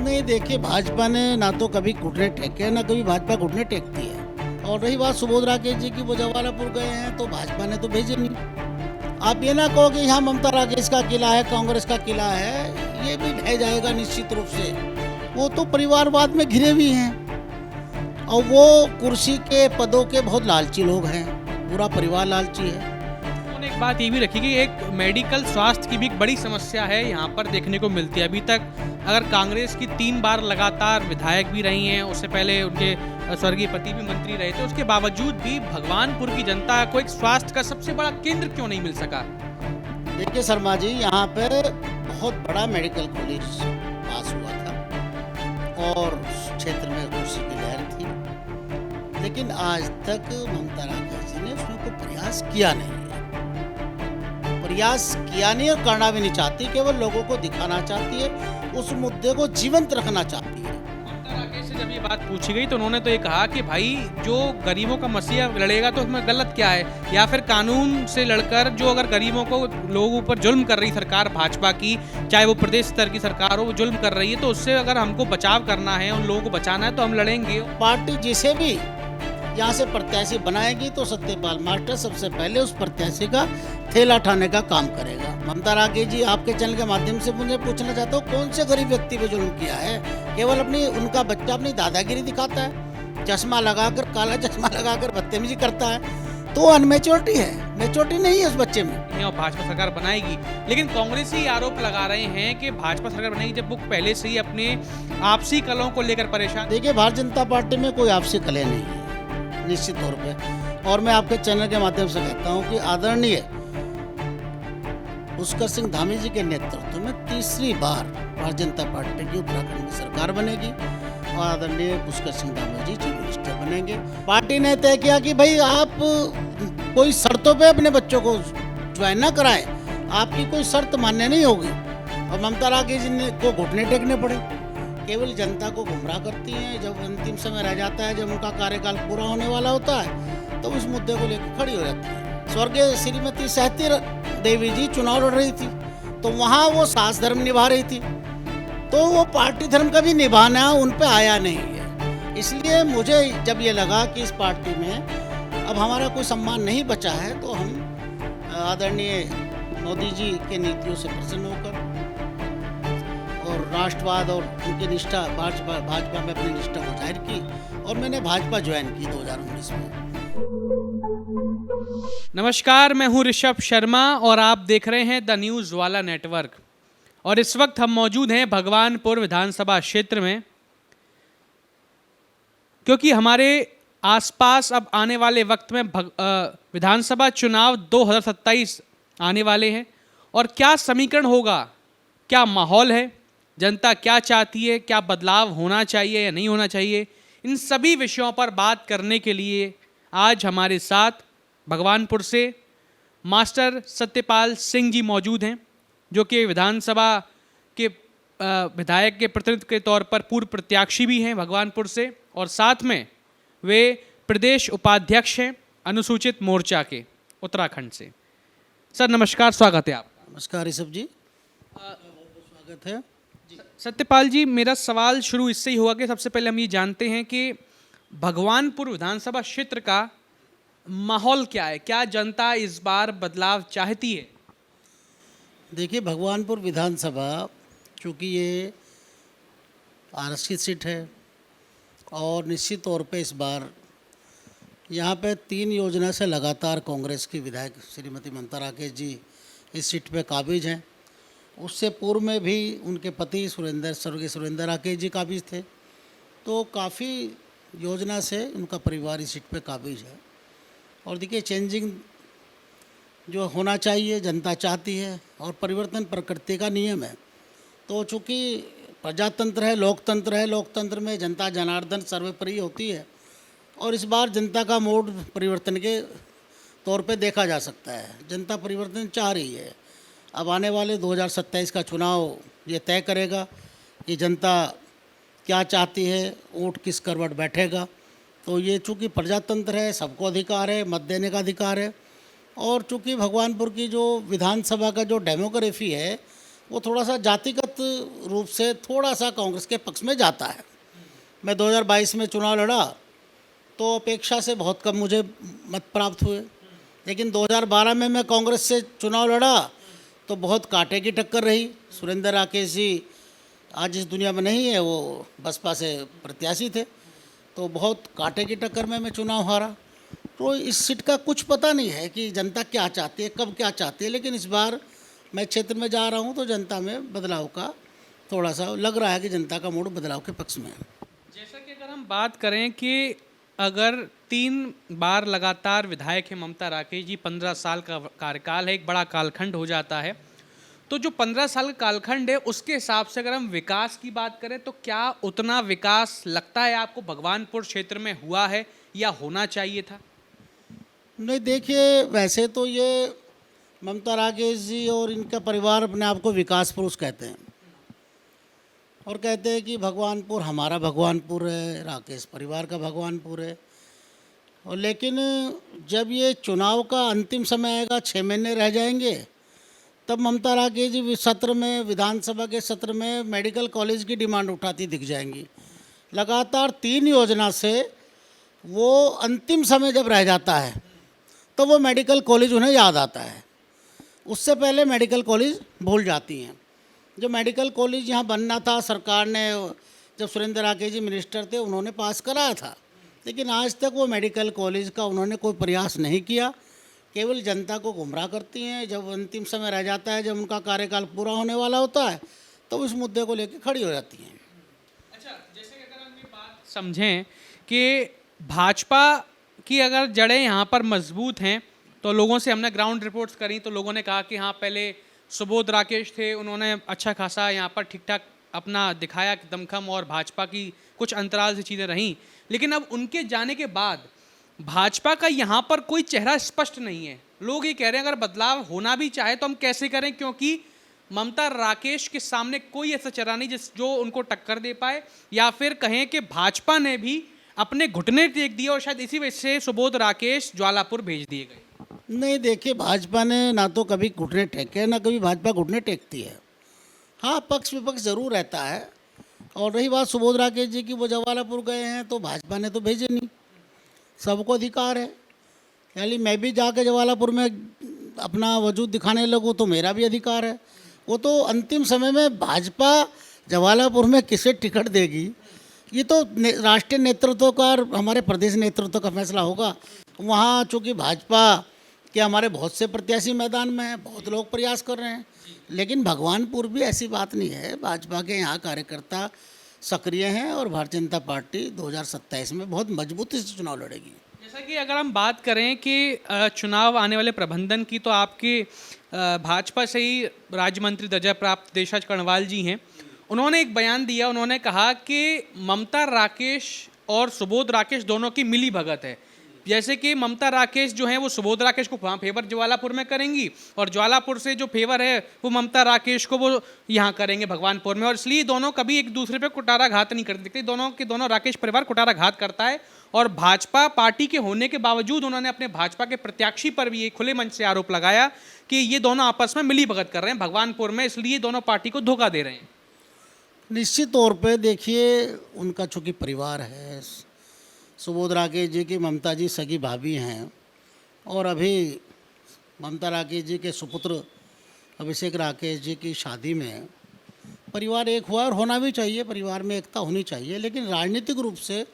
नहीं, देखिए भाजपा ने ना तो कभी घुटने टेके ना कभी भाजपा घुटने टेकती है। और रही बात सुबोध राकेश जी की, वो जवालापुर गए हैं तो भाजपा ने तो भेजे नहीं। आप ये ना कहो कि यहाँ ममता राकेश का किला है, कांग्रेस का किला है, ये भी ढह जाएगा निश्चित रूप से। वो तो परिवारवाद में घिरे हुए हैं और वो कुर्सी के पदों के बहुत लालची लोग हैं, पूरा परिवार लालची है। उन्होंने एक बात ये भी रखी कि एक मेडिकल स्वास्थ्य की भी एक बड़ी समस्या है यहाँ पर देखने को मिलती है। अभी तक अगर कांग्रेस की 3 बार लगातार विधायक भी रही हैं, उससे पहले उनके स्वर्गीय पति भी मंत्री रहे थे, उसके बावजूद भी भगवानपुर की जनता को एक स्वास्थ्य का सबसे बड़ा केंद्र क्यों नहीं मिल सका? देखिए शर्मा जी, यहाँ पे बहुत बड़ा मेडिकल कॉलेज पास हुआ था और क्षेत्र में कुर्सी की लहर थी, लेकिन आज तक ममता राकेश जी ने उसमें कोई प्रयास किया नहीं है। प्रयास किया नहीं और करना भी नहीं चाहती, केवल लोगों को दिखाना चाहती है, उस मुद्दे को जीवंत रखना चाहती है। ममता राकेश से जब ये बात पूछी गई तो उन्होंने तो ये कहा कि भाई जो गरीबों का मसीहा लड़ेगा तो उसमें गलत क्या है, या फिर कानून से लड़कर जो अगर गरीबों को लोगों ऊपर जुल्म कर रही सरकार भाजपा की, चाहे वो प्रदेश स्तर की सरकार हो, वो जुल्म कर रही है, तो उससे अगर हमको बचाव करना है, उन लोगों को बचाना है तो हम लड़ेंगे। पार्टी जिसे भी यहाँ से प्रत्याशी बनाएगी तो सत्यपाल मास्टर सबसे पहले उस प्रत्याशी का थैला उठाने का काम करेगा। ममता राकेश जी, आपके चैनल के माध्यम से मुझे पूछना चाहता हूँ, कौन से गरीब व्यक्ति पे जुल्म किया है? केवल उनका बच्चा अपनी दादागिरी दिखाता है, चश्मा लगाकर, काला चश्मा लगाकर बदतमीजी करता है, तो अनमेच्योरिटी है, मेच्योरिटी नहीं है उस बच्चे में। और भाजपा सरकार बनाएगी, लेकिन कांग्रेस ही आरोप लगा रहे हैं कि भाजपा सरकार बनाएगी जब वो पहले से ही अपने आपसी कलहों को लेकर परेशान। देखिए, भारतीय जनता पार्टी में कोई आपसी कलह नहीं है निश्चित तौर पे, और मैं आपके चैनल के माध्यम से कहता हूं कि आदरणीय पुष्कर सिंह धामी जी के नेतृत्व में तीसरी बार भारतीय जनता पार्टी की उत्तराखंड की सरकार बनेगी और आदरणीय पुष्कर सिंह धामी जी चीफ मिनिस्टर बनेंगे। पार्टी ने तय किया कि भाई आप कोई शर्तों पे अपने बच्चों को ज्वाइन ना कराएं, आपकी कोई शर्त मान्य नहीं होगी। और ममता राकेश जी को घुटने टेकने पड़े, केवल जनता को गुमराह करती हैं। जब अंतिम समय रह जाता है, जब उनका कार्यकाल पूरा होने वाला होता है, तो उस मुद्दे को लेकर खड़ी हो जाती है। स्वर्गीय श्रीमती सहती देवी जी चुनाव लड़ रही थी, तो वहाँ वो सास धर्म निभा रही थी, तो वो पार्टी धर्म का भी निभाना उन पे आया नहीं है। इसलिए मुझे जब ये लगा कि इस पार्टी में अब हमारा कोई सम्मान नहीं बचा है, तो हम आदरणीय मोदी जी के नीतियों से प्रसन्न होकर और राष्ट्रवाद और उनकी निष्ठा, भाजपा में अपनी निष्ठा को जाहिर की और मैंने भाजपा ज्वाइन की 2019 में। नमस्कार, मैं हूं ऋषभ शर्मा और आप देख रहे हैं द न्यूज़ वाला नेटवर्क। और इस वक्त हम मौजूद हैं भगवानपुर विधानसभा क्षेत्र में, क्योंकि हमारे आसपास अब आने वाले वक्त में विधानसभा चुनाव 2027 आने वाले हैं। और क्या समीकरण होगा, क्या माहौल है, जनता क्या चाहती है, क्या बदलाव होना चाहिए या नहीं होना चाहिए, इन सभी विषयों पर बात करने के लिए आज हमारे साथ भगवानपुर से मास्टर सत्यपाल सिंह जी मौजूद हैं, जो कि विधानसभा के विधायक के प्रतिनिधि के तौर पर पूर्व प्रत्याशी भी हैं भगवानपुर से, और साथ में वे प्रदेश उपाध्यक्ष हैं अनुसूचित मोर्चा के उत्तराखंड से। सर नमस्कार, स्वागत है आपका। नमस्कार ऋषभ जी, स्वागत है। सत्यपाल जी, मेरा सवाल शुरू इससे ही होगा कि सबसे पहले हम ये जानते हैं कि भगवानपुर विधानसभा क्षेत्र का माहौल क्या है, क्या जनता इस बार बदलाव चाहती है? देखिए, भगवानपुर विधानसभा चूँकि ये आरक्षित सीट है और निश्चित तौर पे इस बार यहाँ पे 3 योजना से लगातार कांग्रेस की विधायक श्रीमती ममता राकेश जी इस सीट पे काबिज हैं। उससे पूर्व में भी उनके पति स्वर्गीय सुरेंद्र राकेश जी काबिज थे, तो काफ़ी योजना से उनका परिवार इस सीट पे काबिज है। और देखिए, चेंजिंग जो होना चाहिए जनता चाहती है और परिवर्तन प्रकृति का नियम है। तो चूँकि प्रजातंत्र है, लोकतंत्र में जनता जनार्दन सर्वोपरि होती है और इस बार जनता का मोड परिवर्तन के तौर पे देखा जा सकता है। जनता परिवर्तन चाह रही है। अब आने वाले 2027 का चुनाव ये तय करेगा कि जनता क्या चाहती है, वोट किस करवट बैठेगा। तो ये चूँकि प्रजातंत्र है, सबको अधिकार है, मत देने का अधिकार है। और चूँकि भगवानपुर की जो विधानसभा का जो डेमोग्राफी है, वो थोड़ा सा जातिगत रूप से थोड़ा सा कांग्रेस के पक्ष में जाता है। मैं 2022 में चुनाव लड़ा तो अपेक्षा से बहुत कम मुझे मत प्राप्त हुए, लेकिन 2012 में मैं कांग्रेस से चुनाव लड़ा तो बहुत कांटे की टक्कर रही। सुरेंद्र राकेश जी आज इस दुनिया में नहीं है, वो बसपा से प्रत्याशी थे, तो बहुत कांटे की टक्कर में मैं चुनाव हारा। तो इस सीट का कुछ पता नहीं है कि जनता क्या चाहती है, कब क्या चाहती है, लेकिन इस बार मैं क्षेत्र में जा रहा हूँ तो जनता में बदलाव का थोड़ा सा लग रहा है कि जनता का मूड बदलाव के पक्ष में है। जैसा कि अगर हम बात करें कि अगर 3 बार लगातार विधायक है ममता राकेश जी, 15 साल का कार्यकाल है, एक बड़ा कालखंड हो जाता है, तो जो 15 साल का कालखंड है उसके हिसाब से अगर हम विकास की बात करें तो क्या उतना विकास लगता है आपको भगवानपुर क्षेत्र में हुआ है या होना चाहिए था? नहीं, देखिए वैसे तो ये ममता राकेश जी और इनका परिवार अपने आप को विकास पुरुष कहते हैं और कहते हैं कि भगवानपुर हमारा भगवानपुर है, राकेश परिवार का भगवानपुर है। और लेकिन जब ये चुनाव का अंतिम समय आएगा, 6 महीने रह जाएंगे, तब ममता राकेश जी सत्र में, विधानसभा के सत्र में मेडिकल कॉलेज की डिमांड उठाती दिख जाएंगी। लगातार 3 योजना से वो अंतिम समय जब रह जाता है तो वो मेडिकल कॉलेज उन्हें याद आता है, उससे पहले मेडिकल कॉलेज भूल जाती हैं। जो मेडिकल कॉलेज यहाँ बनना था, सरकार ने जब सुरेंद्र राकेश जी मिनिस्टर थे उन्होंने पास कराया था, लेकिन आज तक वो मेडिकल कॉलेज का उन्होंने कोई प्रयास नहीं किया, केवल जनता को गुमराह करती हैं। जब अंतिम समय रह जाता है, जब उनका कार्यकाल पूरा होने वाला होता है, तो इस मुद्दे को लेकर खड़ी हो जाती हैं। अच्छा, जैसे कि अगर हम ये बात समझें कि भाजपा की अगर जड़ें यहाँ पर मजबूत हैं, तो लोगों से हमने ग्राउंड रिपोर्ट्स करी तो लोगों ने कहा कि हाँ, पहले सुबोध राकेश थे, उन्होंने अच्छा खासा यहाँ पर ठीक ठाक अपना दिखाया कि दमखम, और भाजपा की कुछ अंतराल से चीज़ें रहीं, लेकिन अब उनके जाने के बाद भाजपा का यहाँ पर कोई चेहरा स्पष्ट नहीं है। लोग ये कह रहे हैं अगर बदलाव होना भी चाहे तो हम कैसे करें, क्योंकि ममता राकेश के सामने कोई ऐसा चेहरा नहीं जो उनको टक्कर दे पाए, या फिर कहें कि भाजपा ने भी अपने घुटने टेक दिए और शायद इसी वजह से सुबोध राकेश ज्वालापुर भेज दिए गए। नहीं, देखिए भाजपा ने ना तो कभी घुटने टेके, ना कभी भाजपा घुटने टेकती है। हाँ, पक्ष विपक्ष ज़रूर रहता है। और रही बात सुबोध राकेश जी की, वो जवालापुर गए हैं तो भाजपा ने तो भेजे नहीं, सबको अधिकार है। यानी मैं भी जाके जवालापुर में अपना वजूद दिखाने लगूँ तो मेरा भी अधिकार है। वो तो अंतिम समय में भाजपा जवालापुर में किसे टिकट देगी, ये तो राष्ट्रीय नेतृत्व का और हमारे प्रदेश नेतृत्व का फैसला होगा। वहाँ चूँकि भाजपा के हमारे बहुत से प्रत्याशी मैदान में हैं, बहुत लोग प्रयास कर रहे हैं, लेकिन भगवानपुर भी ऐसी बात नहीं है। भाजपा के यहाँ कार्यकर्ता सक्रिय हैं और भारतीय जनता पार्टी 2027 में बहुत मजबूती से चुनाव लड़ेगी। जैसा कि अगर हम बात करें कि चुनाव आने वाले प्रबंधन की, तो आपके भाजपा से ही राज्य मंत्री दर्जा प्राप्त देशराज कर्णवाल जी हैं, उन्होंने एक बयान दिया। उन्होंने कहा कि ममता राकेश और सुबोध राकेश दोनों की मिली भगत है। जैसे कि ममता राकेश जो हैं वो सुबोध राकेश को वहाँ फेवर ज्वालापुर में करेंगी, और ज्वालापुर से जो फेवर है वो ममता राकेश को वो यहाँ करेंगे भगवानपुर में, और इसलिए दोनों कभी एक दूसरे पे कुटाराघात नहीं करते दिखते। दोनों के दोनों राकेश परिवार कुटाराघात करता है, और भाजपा पार्टी के होने के बावजूद उन्होंने अपने भाजपा के प्रत्याशी पर भी एक खुले मंच से आरोप लगाया कि ये दोनों आपस में मिली भगत कर रहे हैं भगवानपुर में, इसलिए दोनों पार्टी को धोखा दे रहे हैं। निश्चित तौर पे देखिए, उनका चूँकि परिवार है, सुबोध राकेश जी की ममता जी सगी भाभी हैं, और अभी ममता राकेश जी के सुपुत्र अभिषेक राकेश जी की शादी में परिवार एक हुआ, और होना भी चाहिए, परिवार में एकता होनी चाहिए। लेकिन राजनीतिक रूप से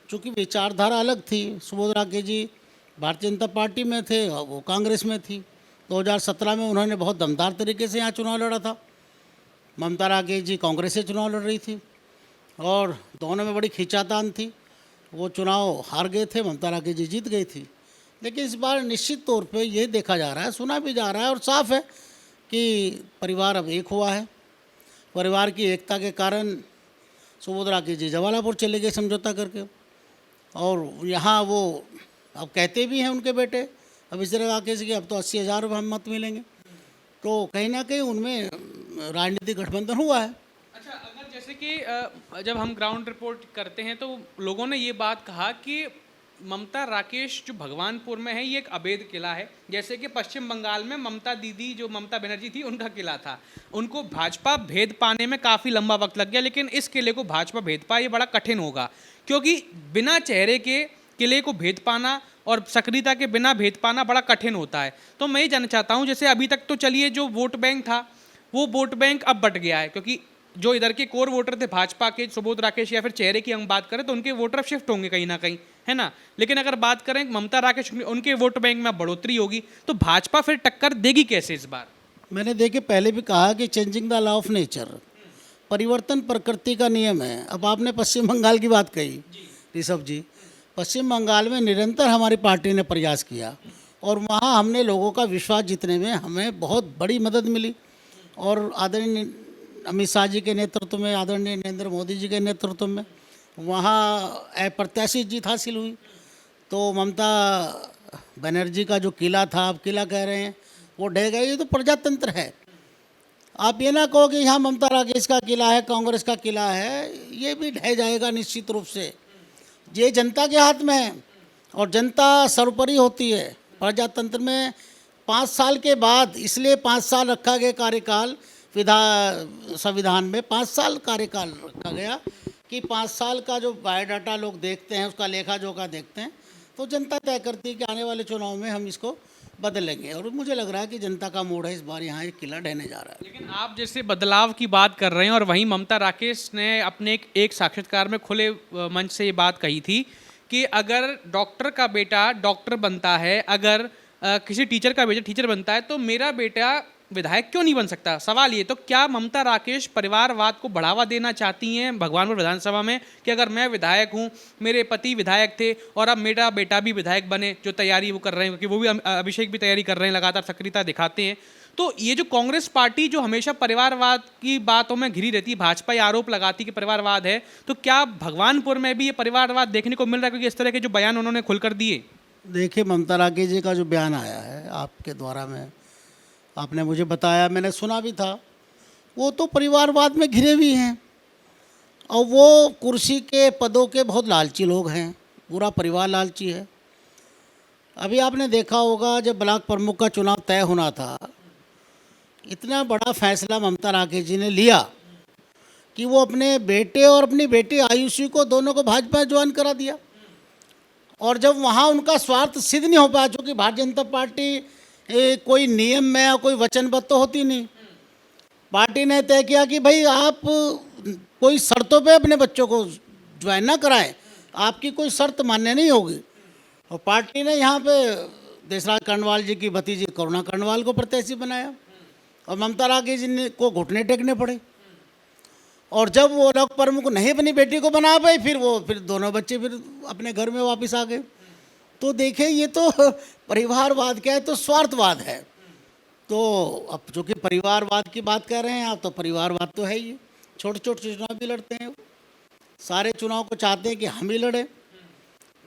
चूँकि विचारधारा अलग थी, सुबोध राकेश जी भारतीय जनता पार्टी में थे और वो कांग्रेस में थी। 2017 में उन्होंने बहुत दमदार तरीके से यहाँ चुनाव लड़ा था। ममता राकेश जी कांग्रेस से चुनाव लड़ रही थी और दोनों में बड़ी खींचातान थी। वो चुनाव हार गए थे, ममता राकेश जी जीत गई थी। लेकिन इस बार निश्चित तौर पे ये देखा जा रहा है, सुना भी जा रहा है और साफ है कि परिवार अब एक हुआ है। परिवार की एकता के कारण सुबोध राकेश जी जवालापुर चले गए समझौता करके, और यहाँ वो अब कहते भी हैं उनके बेटे अभिषेक राकेश जी, अब तो 80,000 मत मिलेंगे। तो कहीं ना कहीं उनमें राजनीतिक गठबंधन हुआ है। अच्छा, अगर जैसे कि जब हम ग्राउंड रिपोर्ट करते हैं तो लोगों ने ये बात कहा कि ममता राकेश जो भगवानपुर में है, ये एक अवैध किला है। जैसे कि पश्चिम बंगाल में ममता दीदी, जो ममता बनर्जी थी, उनका किला था। उनको भाजपा भेद पाने में काफ़ी लंबा वक्त लग गया, लेकिन इस किले को भाजपा भेद पाए, ये बड़ा कठिन होगा, क्योंकि बिना चेहरे के किले को भेद पाना और सक्रियता के बिना भेद पाना बड़ा कठिन होता है। तो मैं ये जानना चाहता हूँ, जैसे अभी तक तो चलिए जो वोट बैंक था, वो वोट बैंक अब बट गया है, क्योंकि जो इधर के कोर वोटर थे भाजपा के, सुबोध राकेश या फिर चेहरे की हम बात करें, तो उनके वोटर शिफ्ट होंगे कहीं ना कहीं, है ना। लेकिन अगर बात करें ममता राकेश, उनके वोट बैंक में बढ़ोतरी होगी, तो भाजपा फिर टक्कर देगी कैसे इस बार? मैंने देखिए पहले भी कहा कि changing the law of nature, परिवर्तन प्रकृति का नियम है। अब आपने पश्चिम बंगाल की बात कही ऋषभ जी, पश्चिम बंगाल में निरंतर हमारी पार्टी ने प्रयास किया और वहाँ हमने लोगों का विश्वास जीतने में हमें बहुत बड़ी मदद मिली। और आदरणीय अमित शाह जी के नेतृत्व में, आदरणीय नरेंद्र मोदी जी के नेतृत्व में वहाँ अप्रत्याशित जीत हासिल हुई। तो ममता बनर्जी का जो किला था, आप किला कह रहे हैं, वो ढह गया। ये तो प्रजातंत्र है। आप ये ना कहो कि यहाँ ममता राकेश का किला है, कांग्रेस का किला है, ये भी ढह जाएगा निश्चित रूप से। ये जनता के हाथ में है और जनता सर्वोपरि होती है। प्रजातंत्र में 5 साल के बाद, इसलिए 5 साल रखा गया कार्यकाल, संविधान में 5 साल कार्यकाल रखा गया कि 5 साल का जो बायोडाटा लोग देखते हैं, उसका लेखा जोखा देखते हैं, तो जनता तय करती है कि आने वाले चुनाव में हम इसको बदलेंगे। और मुझे लग रहा है कि जनता का मूड है इस बार यहाँ एक किला ढहने जा रहा है। लेकिन आप जैसे बदलाव की बात कर रहे हैं, और वहीं ममता राकेश ने अपने एक साक्षात्कार में खुले मंच से ये बात कही थी कि अगर डॉक्टर का बेटा डॉक्टर बनता है, अगर किसी टीचर का बेटा टीचर बनता है, तो मेरा बेटा विधायक क्यों नहीं बन सकता? सवाल ये, तो क्या ममता राकेश परिवारवाद को बढ़ावा देना चाहती हैं भगवानपुर विधानसभा में, कि अगर मैं विधायक हूं, मेरे पति विधायक थे और अब मेरा बेटा भी विधायक बने, जो तैयारी वो कर रहे हैं, क्योंकि वो भी अभिषेक भी तैयारी कर रहे हैं, लगातार सक्रियता दिखाते हैं, तो ये जो कांग्रेस पार्टी जो हमेशा परिवारवाद की बातों में घिरी रहती है, भाजपा ये आरोप लगाती कि परिवारवाद है, तो क्या भगवानपुर में भी ये परिवारवाद देखने को मिल रहा है? क्योंकि इस तरह के जो बयान उन्होंने खुलकर दिए। देखिए ममता राकेश जी का जो बयान आया है आपके द्वारा में, आपने मुझे बताया, मैंने सुना भी था, वो तो परिवारवाद में घिरे हुए हैं और वो कुर्सी के पदों के बहुत लालची लोग हैं। पूरा परिवार लालची है। अभी आपने देखा होगा जब ब्लॉक प्रमुख का चुनाव तय होना था, इतना बड़ा फैसला ममता राकेश जी ने लिया कि वो अपने बेटे और अपनी बेटी आयुषी को, दोनों को भाजपा ज्वाइन करा दिया। और जब वहाँ उनका स्वार्थ सिद्ध नहीं हो पाया, चूँकि भारतीय जनता पार्टी कोई नियम में या कोई वचनबद्ध तो होती नहीं, पार्टी ने तय किया कि भाई आप कोई शर्तों पे अपने बच्चों को ज्वाइन ना कराएं, आपकी कोई शर्त मान्य नहीं होगी। और पार्टी ने यहाँ पे देशराज कर्णवाल जी की भतीजी करुणा कर्णवाल को प्रत्याशी बनाया और ममता राकेश जी को घुटने टेकने पड़े। और जब वो लोग प्रमुख नहीं अपनी बेटी को बना पाए, फिर दोनों बच्चे फिर अपने घर में वापस आ गए। तो देखिए ये तो परिवारवाद क्या है, तो स्वार्थवाद है। तो अब चूँकि परिवारवाद की बात कर रहे हैं आप, तो परिवारवाद तो है ही। छोटे छोटे चुनाव भी लड़ते हैं, सारे चुनाव को चाहते हैं कि हम ही लड़ें।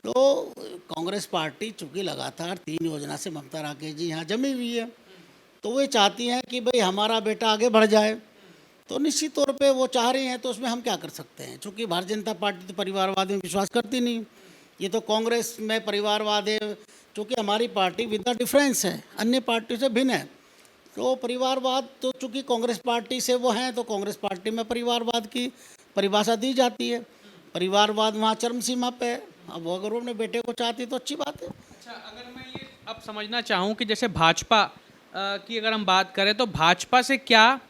तो कांग्रेस पार्टी चूँकि लगातार 3 योजना से ममता राकेश जी यहाँ जमी हुई है, तो वे चाहती हैं कि भाई हमारा बेटा आगे बढ़ जाए। तो निश्चित तौर पे वो चाह रही हैं, तो उसमें हम क्या कर सकते हैं। चूँकि भारतीय जनता पार्टी तो परिवारवाद में विश्वास करती नहीं, ये तो कांग्रेस में परिवारवाद है। चूँकि हमारी पार्टी विद द डिफरेंस है, अन्य पार्टियों से भिन्न है। तो परिवारवाद तो चूँकि कांग्रेस पार्टी से वो हैं, तो कांग्रेस पार्टी में परिवारवाद की परिभाषा दी जाती है। परिवारवाद वहाँ चरम सीमा पे है। अब वो अगर वो अपने बेटे को चाहती तो अच्छी बात है। अच्छा, अगर मैं ये अब समझना चाहूँ कि जैसे भाजपा की अगर हम बात करें, तो भाजपा से क्या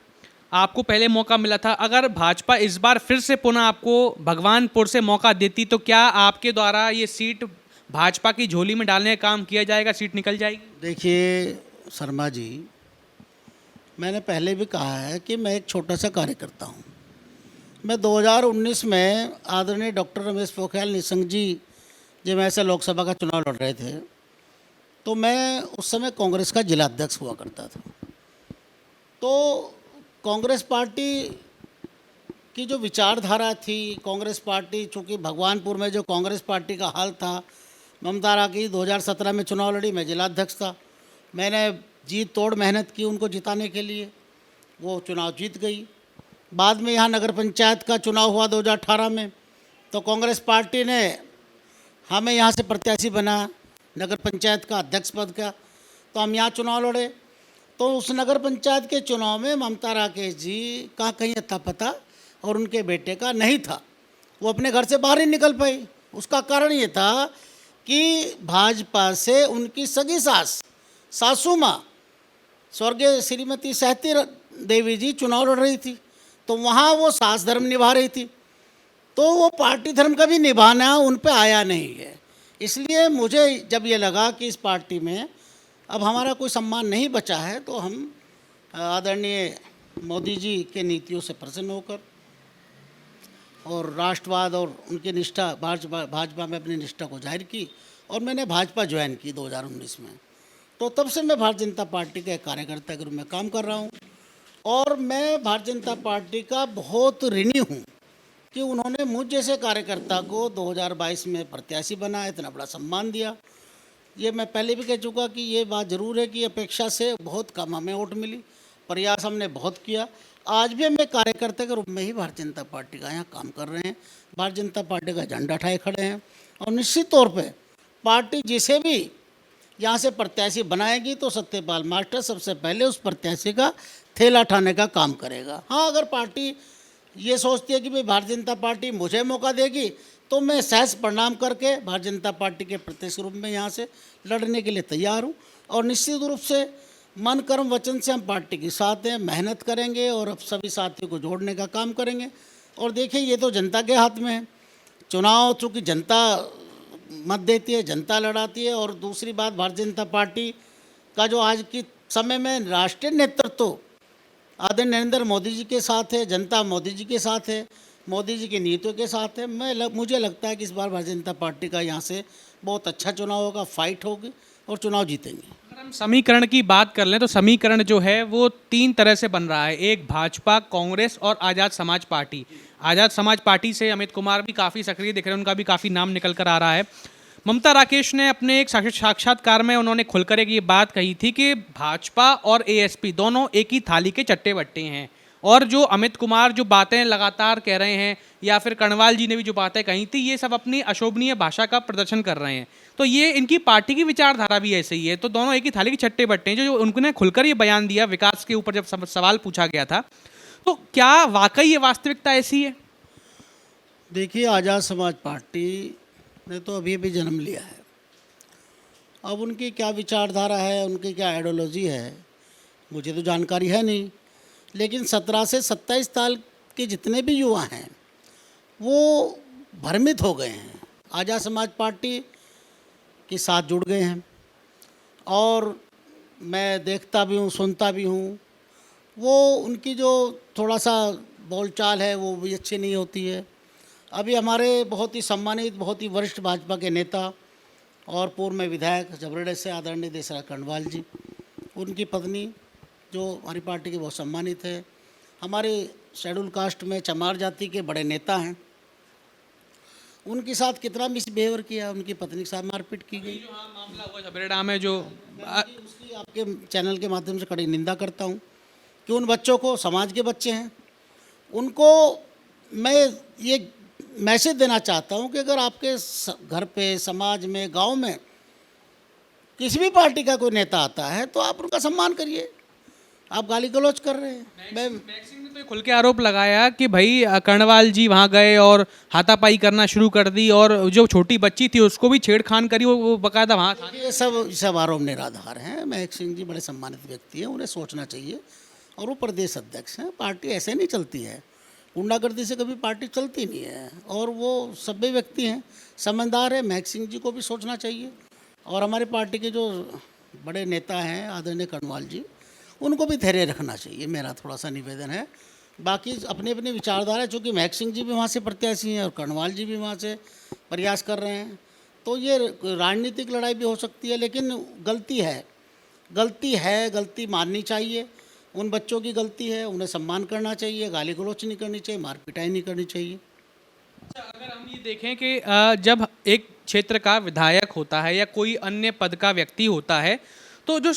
आपको पहले मौका मिला था? अगर भाजपा इस बार फिर से पुनः आपको भगवानपुर से मौका देती, तो क्या आपके द्वारा ये सीट भाजपा की झोली में डालने का काम किया जाएगा, सीट निकल जाएगी? देखिए शर्मा जी, मैंने पहले भी कहा है कि मैं एक छोटा सा कार्यकर्ता हूँ। मैं 2019 में आदरणीय डॉक्टर रमेश पोखरियाल निशंक जी जब ऐसे लोकसभा का चुनाव लड़ रहे थे, तो मैं उस समय कांग्रेस का जिला अध्यक्ष हुआ करता था। तो कांग्रेस पार्टी की जो विचारधारा थी, कांग्रेस पार्टी चूँकि भगवानपुर में जो कांग्रेस पार्टी का हाल था, ममता राकेश 2017 में चुनाव लड़ी, मैं जिलाध्यक्ष था। मैंने जी तोड़ मेहनत की उनको जिताने के लिए, वो चुनाव जीत गई। बाद में यहाँ नगर पंचायत का चुनाव हुआ 2018 में, तो कांग्रेस पार्टी ने हमें यहाँ से प्रत्याशी बना नगर पंचायत का अध्यक्ष पद का, तो हम यहाँ चुनाव लड़े। तो उस नगर पंचायत के चुनाव में ममता राकेश जी का कहीं अता पता और उनके बेटे का नहीं था। वो अपने घर से बाहर ही निकल पाई। उसका कारण ये था कि भाजपा से उनकी सगी सासू माँ स्वर्गीय श्रीमती सहती देवी जी चुनाव लड़ रही थी, तो वहाँ वो सास धर्म निभा रही थी, तो वो पार्टी धर्म का भी निभाना उन पे आया नहीं है। इसलिए मुझे जब ये लगा कि इस पार्टी में अब हमारा कोई सम्मान नहीं बचा है, तो हम आदरणीय मोदी जी के नीतियों से प्रसन्न होकर और राष्ट्रवाद और उनकी निष्ठा भाजपा में अपनी निष्ठा को जाहिर की और मैंने भाजपा ज्वाइन की 2019 में। तो तब से मैं भारतीय जनता पार्टी के एक कार्यकर्ता के रूप में काम कर रहा हूँ और मैं भारतीय जनता पार्टी का बहुत ऋणी हूँ कि उन्होंने मुझ जैसे कार्यकर्ता को 2022 में प्रत्याशी बनाया, इतना बड़ा सम्मान दिया। ये मैं पहले भी कह चुका कि ये बात ज़रूर है कि अपेक्षा से बहुत कम हमें वोट मिली, प्रयास हमने बहुत किया। आज भी हम एक कार्यकर्ता के रूप में ही भारतीय जनता पार्टी का यहाँ काम कर रहे हैं, भारतीय जनता पार्टी का झंडा उठाए खड़े हैं और निश्चित तौर पे पार्टी जिसे भी यहाँ से प्रत्याशी बनाएगी तो सत्यपाल मास्टर सबसे पहले उस प्रत्याशी का थैला उठाने का काम करेगा। हाँ, अगर पार्टी ये सोचती है कि भाई भारतीय जनता पार्टी मुझे मौका देगी तो मैं सहज प्रणाम करके भारतीय जनता पार्टी के प्रत्याशी रूप में यहाँ से लड़ने के लिए तैयार हूँ और निश्चित रूप से मन कर्म वचन से हम पार्टी के साथ हैं, मेहनत करेंगे और अब सभी साथियों को जोड़ने का काम करेंगे। और देखिए, ये तो जनता के हाथ में है। चुनाव चूँकि जनता मत देती है, जनता लड़ाती है। और दूसरी बात, भारतीय जनता पार्टी का जो आज के समय में राष्ट्रीय नेतृत्व आदरणीय नरेंद्र मोदी जी के साथ है, जनता मोदी जी के साथ है, मोदी जी की नीतियों के साथ है। मुझे लगता है कि इस बार भारतीय जनता पार्टी का यहाँ से बहुत अच्छा चुनाव होगा, फाइट होगी और चुनाव जीतेंगे। अगर हम समीकरण की बात कर लें तो समीकरण जो है वो 3 तरह से बन रहा है, एक भाजपा, कांग्रेस और आज़ाद समाज पार्टी। आज़ाद समाज पार्टी से अमित कुमार भी काफ़ी सक्रिय दिख रहे हैं, उनका भी काफ़ी नाम निकल कर आ रहा है। ममता राकेश ने अपने एक साक्षात्कार में उन्होंने खुलकर एक ये बात कही थी कि भाजपा और एएसपी दोनों एक ही थाली के चट्टे बट्टे हैं। और जो अमित कुमार जो बातें लगातार कह रहे हैं या फिर कर्णवाल जी ने भी जो बातें कही थी, ये सब अपनी अशोभनीय भाषा का प्रदर्शन कर रहे हैं। तो ये इनकी पार्टी की विचारधारा भी ऐसे ही है। तो दोनों एक ही थाली के चट्टे बट्टे हैं। जो उन्होंने खुलकर ये बयान दिया विकास के ऊपर जब सवाल पूछा गया था, तो क्या वाकई ये वास्तविकता ऐसी है? देखिए, आज़ाद समाज पार्टी ने तो अभी अभी जन्म लिया है। अब उनकी क्या विचारधारा है, उनकी क्या आइडियोलॉजी है, मुझे तो जानकारी है नहीं। लेकिन 17 से 27 साल के जितने भी युवा हैं वो भ्रमित हो गए हैं, आज़ाद समाज पार्टी के साथ जुड़ गए हैं। और मैं देखता भी हूँ, सुनता भी हूँ, वो उनकी जो थोड़ा सा बोलचाल है वो भी अच्छी नहीं होती है। अभी हमारे बहुत ही सम्मानित, बहुत ही वरिष्ठ भाजपा के नेता और पूर्व में विधायक जबरेडे से आदरणीय देशराज कर्णवाल जी, उनकी पत्नी जो हमारी पार्टी के बहुत सम्मानित है, हमारे शेड्यूल कास्ट में चमार जाति के बड़े नेता हैं, उनके साथ कितना मिसबिहेवियर किया, उनकी पत्नी के साथ मारपीट की गई। जो मामला हुआ झबरेड़ा में, जो उसकी आपके चैनल के माध्यम से कड़ी निंदा करता हूँ कि उन बच्चों को, समाज के बच्चे हैं, उनको मैं ये मैसेज देना चाहता हूँ कि अगर आपके घर पे, समाज में, गांव में किसी भी पार्टी का कोई नेता आता है तो आप उनका सम्मान करिए। आप गाली गलौज कर रहे हैं। मैक्स सिंह ने तो खुल के आरोप लगाया कि भाई कर्णवाल जी वहाँ गए और हाथापाई करना शुरू कर दी और जो छोटी बच्ची थी उसको भी छेड़खान करी, वो बकायदा वहाँ था। ये सब आरोप निराधार हैं। महक सिंह जी बड़े सम्मानित व्यक्ति हैं, उन्हें सोचना चाहिए। और वो प्रदेश अध्यक्ष हैं। पार्टी ऐसे नहीं चलती है, गुंडागर्दी से कभी पार्टी चलती नहीं है। और वो सभ्य व्यक्ति हैं, समझदार है। महक सिंह जी को भी सोचना चाहिए। और हमारी पार्टी के जो बड़े नेता हैं आदरणीय कर्णवाल जी, उनको भी धैर्य रखना चाहिए, मेरा थोड़ा सा निवेदन है। बाकी अपनी अपनी विचारधारा, चूँकि महक सिंह जी भी वहाँ से प्रत्याशी हैं और कर्णवाल जी भी वहाँ से प्रयास कर रहे हैं, तो ये राजनीतिक लड़ाई भी हो सकती है। लेकिन गलती है, गलती माननी चाहिए। उन बच्चों की गलती है, उन्हें सम्मान करना चाहिए, गाली गलौच नहीं करनी चाहिए, मारपिटाई नहीं करनी चाहिए। अच्छा, अगर हम ये देखें कि जब एक क्षेत्र का विधायक होता है या कोई अन्य पद का व्यक्ति होता है, तो जो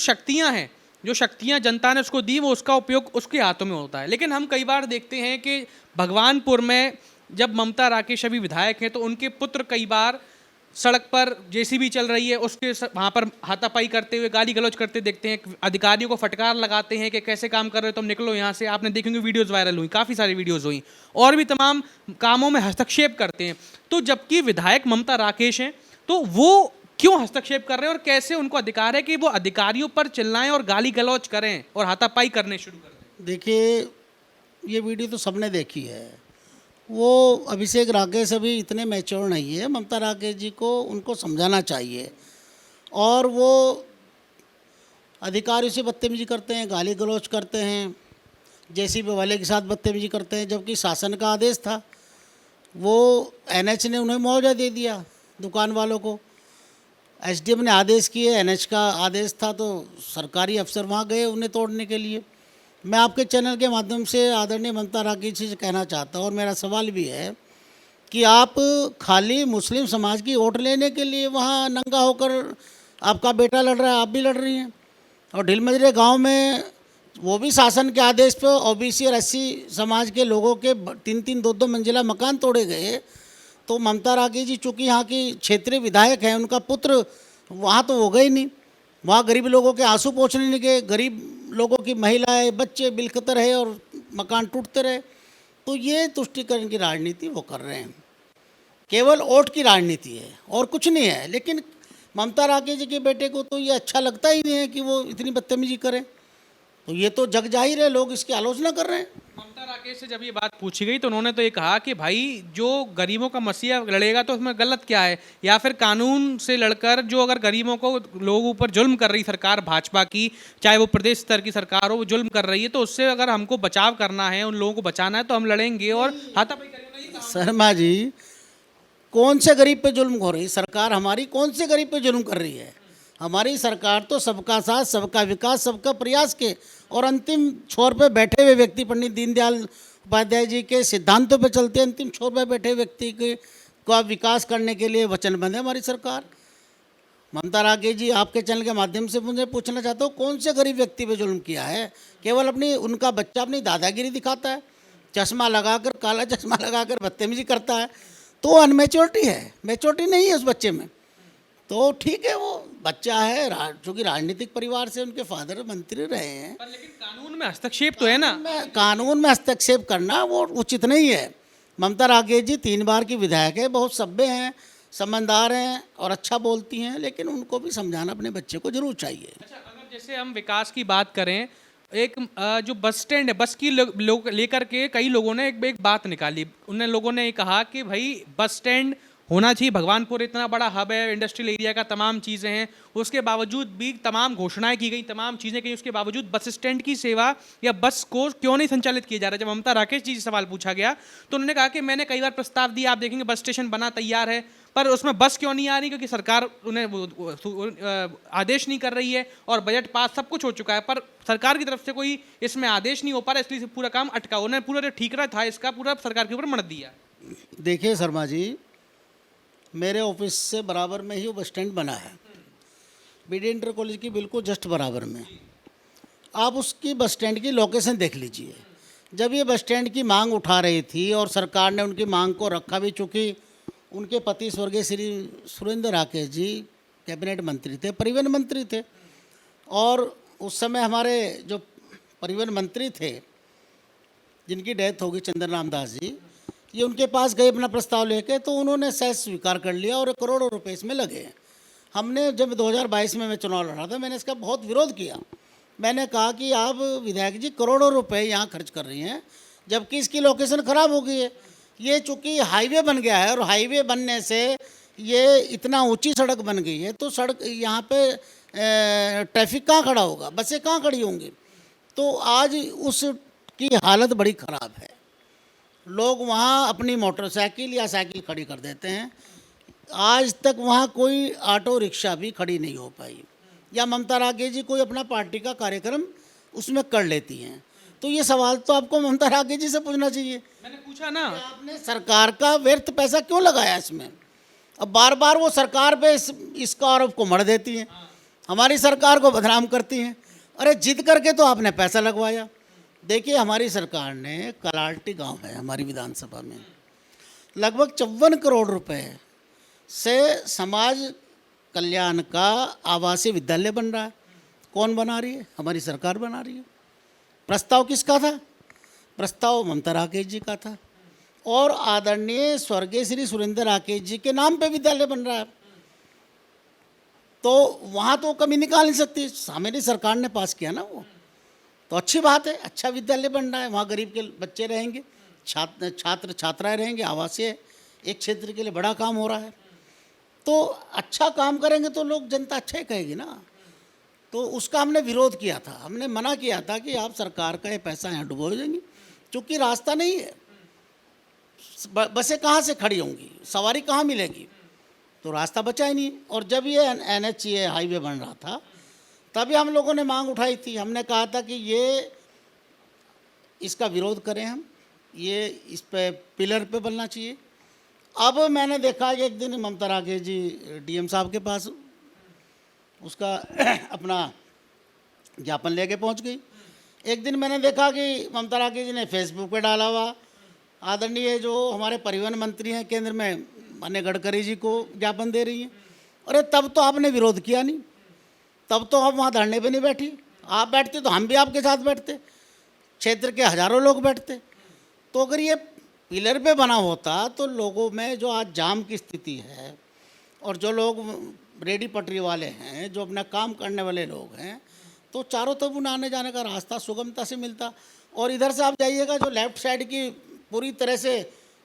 शक्तियां जनता ने उसको दी, वो उसका उपयोग उसके हाथों में होता है। लेकिन हम कई बार देखते हैं कि भगवानपुर में जब ममता राकेश अभी विधायक हैं तो उनके पुत्र कई बार सड़क पर जेसीबी चल रही है उसके वहाँ पर हाथापाई करते हुए गाली गलौज करते देखते हैं, अधिकारियों को फटकार लगाते हैं कि कैसे काम कर रहे हो तुम, निकलो यहाँ से। आपने देखेंगे वीडियोस वायरल हुई, काफ़ी सारी वीडियोस हुई, और भी तमाम कामों में हस्तक्षेप करते हैं। तो जबकि विधायक ममता राकेश हैं, तो वो क्यों हस्तक्षेप कर रहे हैं और कैसे उनको अधिकार है कि वो अधिकारियों पर चिल्लाएं और गाली गलौज करें और हाथापाई करने शुरू कर दें? देखिए, ये वीडियो तो सबने देखी है। वो अभिषेक राकेश अभी इतने मैच्योर नहीं है। ममता राकेश जी को उनको समझाना चाहिए। और वो अधिकारियों से बदतमीजी करते हैं, गाली गलौज करते हैं, जेसीबी वाले के साथ बदतमीजी करते हैं, जबकि शासन का आदेश था। वो एनएच ने उन्हें मुआवजा दे दिया दुकान वालों को, एसडीएम ने आदेश किए, एनएच का आदेश था, तो सरकारी अफसर वहाँ गए उन्हें तोड़ने के लिए। मैं आपके चैनल के माध्यम से आदरणीय ममता राकेश जी से कहना चाहता हूँ, और मेरा सवाल भी है कि आप खाली मुस्लिम समाज की वोट लेने के लिए वहाँ नंगा होकर आपका बेटा लड़ रहा है, आप भी लड़ रही हैं। और ढिलमजरे गांव में वो भी शासन के आदेश पे ओबीसी और एससी समाज के लोगों के 3-3 2-2 मंजिला मकान तोड़े गए। तो ममता राकेश जी चूँकि यहाँ की क्षेत्रीय विधायक हैं, उनका पुत्र वहाँ तो हो गए नहीं, वहाँ गरीब लोगों के आंसू पोंछने नहीं गए, गरीब लोगों की महिलाएं बच्चे बिलखते रहे और मकान टूटते रहे। तो ये तुष्टीकरण की राजनीति वो कर रहे हैं, केवल वोट की राजनीति है और कुछ नहीं है। लेकिन ममता राकेश जी के बेटे को तो ये अच्छा लगता ही नहीं है कि वो इतनी बदतमीजी करें। तो ये तो जग जाहिर है, लोग इसकी आलोचना कर रहे हैं। ममता राकेश से जब ये बात पूछी गई तो उन्होंने तो ये कहा कि भाई जो गरीबों का मसीहा लड़ेगा तो उसमें गलत क्या है, या फिर कानून से लड़कर जो अगर गरीबों को लोगों पर जुल्म कर रही सरकार भाजपा की, चाहे वो प्रदेश स्तर की सरकार हो, वो जुल्म कर रही है, तो उससे अगर हमको बचाव करना है, उन लोगों को बचाना है, तो हम लड़ेंगे और हाथापाई करेंगे। शर्मा जी, कौन से गरीब पे जुल्म हो रही सरकार? हमारी कौन से गरीब पे जुल्म कर रही है? हमारी सरकार तो सबका साथ, सबका विकास, सबका प्रयास के और अंतिम छोर पे बैठे हुए व्यक्ति, पंडित दीनदयाल उपाध्याय जी के सिद्धांतों पे चलते अंतिम छोर पे बैठे व्यक्ति के का विकास करने के लिए वचनबद्ध है हमारी सरकार। ममता राकेश जी, आपके चैनल के माध्यम से मुझे पूछना चाहता हूँ, कौन से गरीब व्यक्ति पे जुल्म किया है? केवल अपनी उनका बच्चा अपनी दादागिरी दिखाता है, चश्मा लगाकर, काला चश्मा लगाकर बदतमीजी करता है, तो अनमेच्योरिटी है, मैच्योरिटी नहीं है उस बच्चे में। तो ठीक है, वो बच्चा है, चूँकि राजनीतिक परिवार से उनके फादर मंत्री रहे हैं, पर लेकिन कानून में हस्तक्षेप तो है ना। कानून में हस्तक्षेप करना वो उचित नहीं है। ममता राकेश जी 3 बार की विधायक है, बहुत सभ्य हैं, समझदार हैं और अच्छा बोलती हैं, लेकिन उनको भी समझाना अपने बच्चे को जरूर चाहिए। अच्छा, अगर जैसे हम विकास की बात करें, एक जो बस स्टैंड है, बस की लोग लेकर के कई लोगों ने एक बात निकाली। उन लोगों ने ये कहा कि भाई बस स्टैंड होना चाहिए, भगवानपुर इतना बड़ा हब है, इंडस्ट्रियल एरिया का तमाम चीज़ें हैं, उसके बावजूद भी तमाम घोषणाएं की गई, तमाम चीज़ें की, उसके बावजूद बस स्टैंड की सेवा या बस को क्यों नहीं संचालित किया जा रहा है। जब ममता राकेश जी से सवाल पूछा गया तो उन्होंने कहा कि मैंने कई बार प्रस्ताव दिया, आप देखेंगे बस स्टेशन बना तैयार है, पर उसमें बस क्यों नहीं आ रही, क्योंकि सरकार उन्हें आदेश नहीं कर रही है और बजट पास सब कुछ हो चुका है, पर सरकार की तरफ से कोई इसमें आदेश नहीं हो पा रहा, इसलिए पूरा काम अटका। उन्होंने पूरा जो ठीकरा था इसका पूरा सरकार के ऊपर मढ़ दिया। देखिए शर्मा जी, मेरे ऑफिस से बराबर में ही वो बस स्टैंड बना है, बीडी इंटर कॉलेज की बिल्कुल जस्ट बराबर में। आप उसकी बस स्टैंड की लोकेशन देख लीजिए। जब ये बस स्टैंड की मांग उठा रही थी और सरकार ने उनकी मांग को रखा भी, चूँकि उनके पति स्वर्गीय श्री सुरेंद्र राकेश जी कैबिनेट मंत्री थे, परिवहन मंत्री थे, और उस समय हमारे जो परिवहन मंत्री थे जिनकी डेथ होगी, चंद्र रामदास जी, ये उनके पास गए अपना प्रस्ताव लेके, तो उन्होंने सहज स्वीकार कर लिया और करोड़ों रुपए इसमें लगे। हमने जब 2022 में मैं चुनाव लड़ा था, मैंने इसका बहुत विरोध किया। मैंने कहा कि आप विधायक जी करोड़ों रुपए यहाँ खर्च कर रही हैं, जबकि इसकी लोकेशन ख़राब हो गई है। ये चूँकि हाईवे बन गया है और हाईवे बनने से ये इतना ऊंची सड़क बन गई है, तो सड़क यहाँ पे ट्रैफिक कहाँ खड़ा होगा, बसें कहाँ खड़ी होंगी? तो आज उसकी हालत बड़ी ख़राब है। लोग वहाँ अपनी मोटरसाइकिल या साइकिल खड़ी कर देते हैं। आज तक वहाँ कोई ऑटो रिक्शा भी खड़ी नहीं हो पाई, या ममता राकेश जी कोई अपना पार्टी का कार्यक्रम उसमें कर लेती हैं। तो ये सवाल तो आपको ममता राकेश जी से पूछना चाहिए। मैंने पूछा ना, आपने सरकार का व्यर्थ पैसा क्यों लगाया इसमें? अब बार बार वो सरकार पे इसका आरोप को मढ़ देती हैं, हमारी सरकार को बदनाम करती हैं। अरे जिद करके तो आपने पैसा लगवाया। देखिए, हमारी सरकार ने कलाल्टी गांव है हमारी विधानसभा में, लगभग 54 करोड़ रुपए से समाज कल्याण का आवासीय विद्यालय बन रहा है। कौन बना रही है? हमारी सरकार बना रही है। प्रस्ताव किसका था? प्रस्ताव ममता राकेश जी का था और आदरणीय स्वर्गीय श्री सुरेंद्र राकेश जी के नाम पे विद्यालय बन रहा है। तो वहाँ तो कमी निकाल नहीं सकती, हमारी सरकार ने पास किया ना वो, तो अच्छी बात है। अच्छा विद्यालय बन रहा है, वहाँ गरीब के बच्चे रहेंगे, छात्र छात्राएं रहेंगे, आवासीय एक क्षेत्र के लिए बड़ा काम हो रहा है। तो अच्छा काम करेंगे तो लोग, जनता अच्छा ही कहेगी ना। तो उसका हमने विरोध किया था, हमने मना किया था कि आप सरकार का ये पैसा यहाँ डुबो देंगे, क्योंकि रास्ता नहीं है। बसें कहाँ से खड़ी होंगी, सवारी कहाँ मिलेगी, तो रास्ता बचा ही नहीं। और जब ये NH हाईवे बन रहा था तभी हम लोगों ने मांग उठाई थी, हमने कहा था कि ये इसका विरोध करें हम, ये इस पे पिलर पे बनना चाहिए। अब मैंने देखा कि एक दिन ममता राकेश जी DM साहब के पास उसका अपना ज्ञापन लेके पहुंच गई। एक दिन मैंने देखा कि ममता राकेश जी ने फेसबुक पे डाला हुआ, आदरणीय जो हमारे परिवहन मंत्री हैं केंद्र में माननीय गडकरी जी को ज्ञापन दे रही हैं। अरे तब तो आपने विरोध किया नहीं, तब तो आप वहाँ धरने पे नहीं बैठी। आप बैठते तो हम भी आपके साथ बैठते, क्षेत्र के हजारों लोग बैठते। तो अगर ये पिलर पे बना होता तो लोगों में जो आज जाम की स्थिति है और जो लोग रेडी पटरी वाले हैं, जो अपना काम करने वाले लोग हैं, तो चारों तरफ उन्हें आने जाने का रास्ता सुगमता से मिलता। और इधर से आप जाइएगा, जो लेफ्ट साइड की पूरी तरह से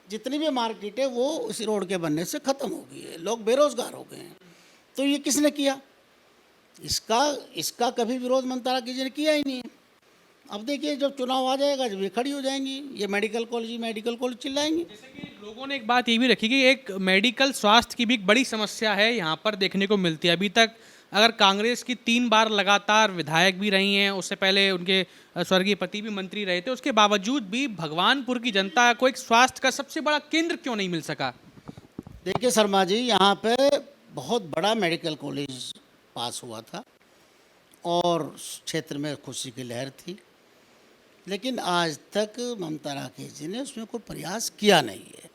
जितनी भी मार्केट है वो इस रोड के बनने से ख़त्म हो गई है, लोग बेरोज़गार हो गए हैं। तो ये किसने किया? इसका कभी विरोध ममता राकेश जी ने किया ही नहीं है। अब देखिए जब चुनाव आ जाएगा, जब ये खड़ी हो जाएंगी, ये मेडिकल कॉलेज चिल्लाएंगी। जैसे कि लोगों ने एक बात ये भी रखी कि एक मेडिकल स्वास्थ्य की भी एक बड़ी समस्या है यहाँ पर देखने को मिलती है। अभी तक अगर कांग्रेस की 3 बार लगातार विधायक भी रही हैं, उससे पहले उनके स्वर्गीय पति भी मंत्री रहे थे, उसके बावजूद भी भगवानपुर की जनता को एक स्वास्थ्य का सबसे बड़ा केंद्र क्यों नहीं मिल सका? देखिए शर्मा जी, यहाँ पे बहुत बड़ा मेडिकल कॉलेज पास हुआ था और क्षेत्र में खुशी की लहर थी, लेकिन आज तक ममता राकेश जी ने उसमें कोई प्रयास किया नहीं है।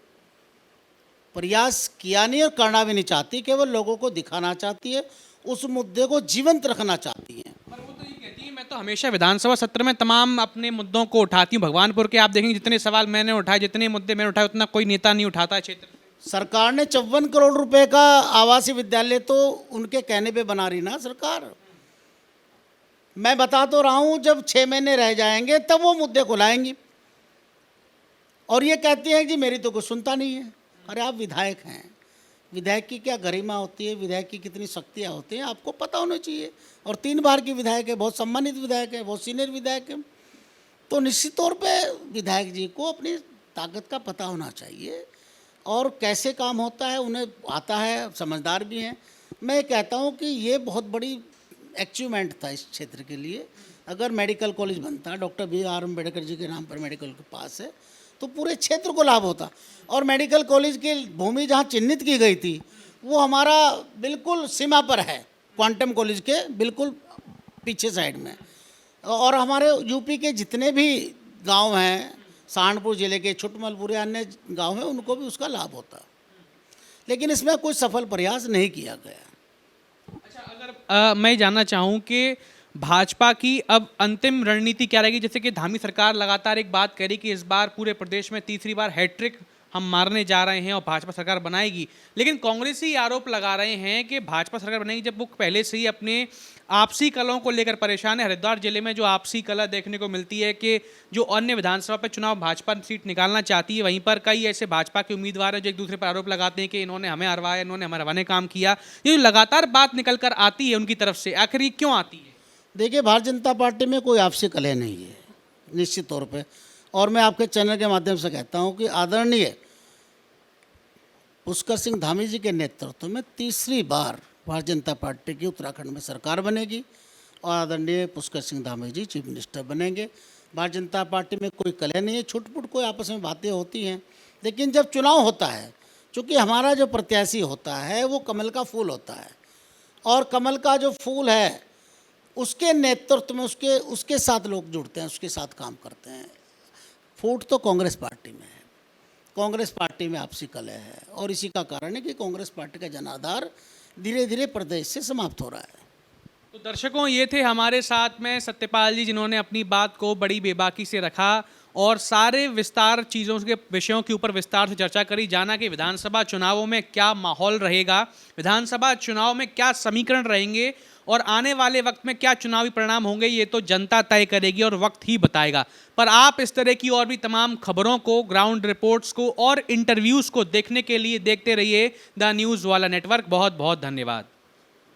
प्रयास किया नहीं और करना भी नहीं चाहती, केवल लोगों को दिखाना चाहती है, उस मुद्दे को जीवंत रखना चाहती हैं। पर वो तो ये कहती है, मैं तो हमेशा विधानसभा सत्र में तमाम अपने मुद्दों को उठाती हूँ। भगवानपुर के आप देखेंगे जितने सवाल मैंने उठाए, जितने मुद्दे मैंने उठाए, उतना कोई नेता नहीं उठाता है क्षेत्र से। सरकार ने 54 करोड़ रुपए का आवासीय विद्यालय तो उनके कहने पे बना रही ना सरकार। मैं बता तो रहा हूँ, जब 6 महीने रह जाएंगे तब वो मुद्दे को लाएंगी। और ये कहती हैं कि मेरी तो कुछ सुनता नहीं है। अरे आप विधायक हैं, विधायक की क्या गरिमा होती है, विधायक की कितनी शक्तियाँ होती हैं, आपको पता होना चाहिए। और 3 बार की विधायक है, बहुत सम्मानित विधायक है, बहुत सीनियर विधायक है। तो निश्चित तौर पे विधायक जी को अपनी ताकत का पता होना चाहिए और कैसे काम होता है उन्हें आता है, समझदार भी हैं। मैं कहता हूँ कि ये बहुत बड़ी अचीवमेंट था इस क्षेत्र के लिए। अगर मेडिकल कॉलेज बनता, डॉक्टर BR अम्बेडकर जी के नाम पर मेडिकल के पास है, तो पूरे क्षेत्र को लाभ होता। और मेडिकल कॉलेज की भूमि जहाँ चिन्हित की गई थी वो हमारा बिल्कुल सीमा पर है, क्वांटम कॉलेज के बिल्कुल पीछे साइड में। और हमारे यूपी के जितने भी गांव हैं, सहारनपुर ज़िले के छुटमलपुर या अन्य गांव हैं, उनको भी उसका लाभ होता। लेकिन इसमें कोई सफल प्रयास नहीं किया गया। अच्छा, अगर मैं जानना चाहूँ कि भाजपा की अब अंतिम रणनीति क्या रहेगी? जैसे कि धामी सरकार लगातार एक बात कह रही कि इस बार पूरे प्रदेश में तीसरी बार हैट्रिक हम मारने जा रहे हैं और भाजपा सरकार बनाएगी, लेकिन कांग्रेस ही आरोप लगा रहे हैं कि भाजपा सरकार बनेगी जब वो पहले से ही अपने आपसी कलहों को लेकर परेशान है। हरिद्वार जिले में जो आपसी कलह देखने को मिलती है कि जो अन्य विधानसभा पर चुनाव भाजपा सीट निकालना चाहती है, वहीं पर कई ऐसे भाजपा के उम्मीदवार हैं जो एक दूसरे पर आरोप लगाते हैं कि इन्होंने हमें हरवाया, इन्होंने हमें हरवाने काम किया। ये लगातार बात निकल कर आती है उनकी तरफ से, आखिर ये क्यों आती है? देखिए, भारतीय जनता पार्टी में कोई आपसी कलह नहीं है निश्चित तौर पे। और मैं आपके चैनल के माध्यम से कहता हूं कि आदरणीय पुष्कर सिंह धामी जी के नेतृत्व में तीसरी बार भारतीय जनता पार्टी की उत्तराखंड में सरकार बनेगी और आदरणीय पुष्कर सिंह धामी जी चीफ मिनिस्टर बनेंगे। भारतीय जनता पार्टी में कोई कलह नहीं है, छुटपुट कोई आपस में बातें होती हैं, लेकिन जब चुनाव होता है, चूँकि हमारा जो प्रत्याशी होता है वो कमल का फूल होता है और कमल का जो फूल है उसके नेतृत्व में उसके साथ लोग जुड़ते हैं, उसके साथ काम करते हैं। फूट तो कांग्रेस पार्टी में है, कांग्रेस पार्टी में आपसी कलह है और इसी का कारण है कि कांग्रेस पार्टी का जनाधार धीरे धीरे प्रदेश से समाप्त हो रहा है। तो दर्शकों, ये थे हमारे साथ में सत्यपाल जी, जिन्होंने अपनी बात को बड़ी बेबाकी से रखा और सारे विस्तार चीज़ों के विषयों के ऊपर विस्तार से चर्चा करी, जाना कि विधानसभा चुनावों में क्या माहौल रहेगा, विधानसभा चुनाव में क्या समीकरण रहेंगे और आने वाले वक्त में क्या चुनावी परिणाम होंगे, ये तो जनता तय करेगी और वक्त ही बताएगा। पर आप इस तरह की और भी तमाम खबरों को, ग्राउंड रिपोर्ट्स को और इंटरव्यूज़ को देखने के लिए देखते रहिए द न्यूज़ वाला नेटवर्क। बहुत बहुत धन्यवाद।